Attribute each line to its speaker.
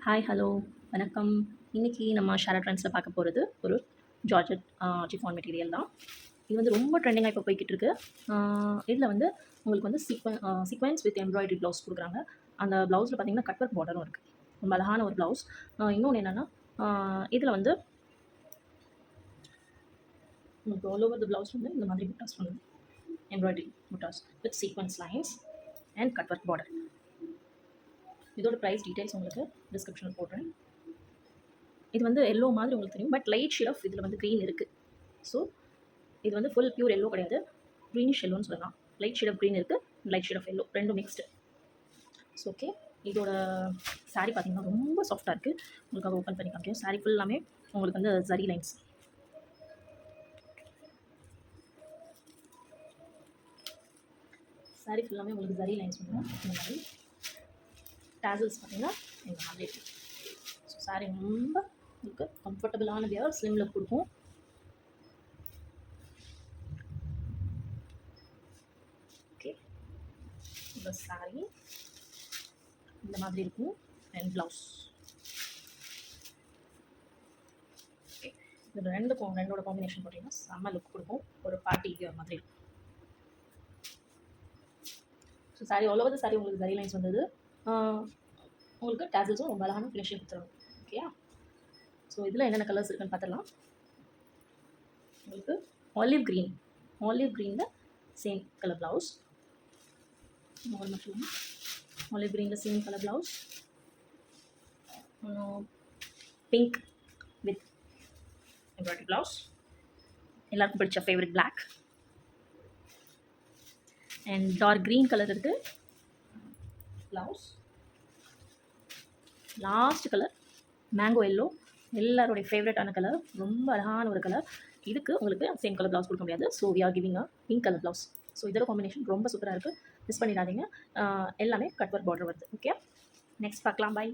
Speaker 1: Hi, hello, வணக்கம். இன்னைக்கு நம்ம ஷேர் ட்ரெண்ட்ஸில் பார்க்க போகிறது ஒரு ஜார்ஜெட் சிஃபான் மெட்டீரியல் தான். இது வந்து ரொம்ப ட்ரெண்டிங்காக இப்போ போய்கிட்டு இருக்கு. இதில் வந்து உங்களுக்கு வந்து சீக்வென்ஸ் வித் எம்ப்ராய்டரி ப்ளவுஸ் கொடுக்குறாங்க. அந்த ப்ளவுஸில் பார்த்தீங்கன்னா கட் ஒர்க் பார்டரும் இருக்குது. ரொம்ப அழகான ஒரு ப்ளவுஸ். இன்னொன்று என்னென்னா, இதில் வந்து உங்களுக்கு ஆல் ஓவர் த ப்ளவுஸ் வந்து இந்த மாதிரி புட்டாஸ் பண்ணுது. Embroidery buttas with sequence lines and cut work border. இதோட ப்ரைஸ் டீட்டெயில்ஸ் உங்களுக்கு டிஸ்கிரிப்ஷனில் போடுறேன். இது வந்து எல்லோ மாதிரி உங்களுக்கு தெரியும், பட் லைட் ஷேட் ஆஃப் இதில் வந்து க்ரீன் இருக்குது. ஸோ இது வந்து ஃபுல் பியூர் எல்லோ கிடையாது, க்ரீனிஷ் எல்லோன்னு சொல்லலாம். லைட் ஷேட் ஆஃப் க்ரீன் இருக்குது, லைட் ஷேட் ஆஃப் எல்லோ, ரெண்டும் மிக்ஸ்டு. ஸோ ஓகே, இதோட சாரீ பார்த்தீங்கன்னா ரொம்ப சாஃப்டாக இருக்குது. உங்களுக்காக ஓப்பன் பண்ணி காமிக்கிறேன். சாரீ ஃபுல்லாமே உங்களுக்கு வந்து ஜரி லைன்ஸ். சாரீ ஃபுல்லாமே உங்களுக்கு ஜரி லைன்ஸ் வந்துடும். இந்த மாதிரி டேசல்ஸ் பார்த்தீங்கன்னா இந்த மாதிரி இருக்குது. ஸோ சாரீ ரொம்ப உங்களுக்கு கம்ஃபர்டபுளான வியர், ஸ்லிம் லுக் கொடுக்கும். ஓகே, இந்த சாரீ இந்த மாதிரி இருக்கும். அண்ட் ப்ளவுஸ் ஓகே, இது ரெண்டோட காம்பினேஷன் போட்டிங்கன்னா செம்ம லுக் கொடுக்கும். ஒரு பார்ட்டி வியர் மாதிரி இருக்கும். So sari all over the sari உங்களுக்கு ஜரி லைன்ஸ் வந்தது. உங்களுக்கு டேசல்ஸும் ரொம்ப அழகான ஃபினிஷிங் கொடுத்துருவோம். ஓகேயா? ஸோ இதில் என்னென்ன கலர்ஸ் இருக்குன்னு பார்த்துடலாம். உங்களுக்கு ஆலிவ் க்ரீனில் சேம் கலர் ப்ளவுஸ். ஆலிவ் க்ரீனில் same colour blouse. Pink with embroidery blouse. எல்லாருக்கும் பிடிச்ச favourite black and dark green colour இருக்குது blouse. Last colour mango yellow, எல்லாருடைய ஃபேவரட்டான கலர், ரொம்ப அழகான ஒரு கலர். இதுக்கு உங்களுக்கு சேம் கலர் ப்ளவுஸ் கொடுக்க முடியாது. So we are giving a pink colour blouse. So இதோட காம்பினேஷன் ரொம்ப சூப்பராக இருக்குது, மிஸ் பண்ணிடாதீங்க. எல்லாமே கட் ஒர்க் பார்டர் வருது. ஓகே, நெக்ஸ்ட் பார்க்கலாம். பை.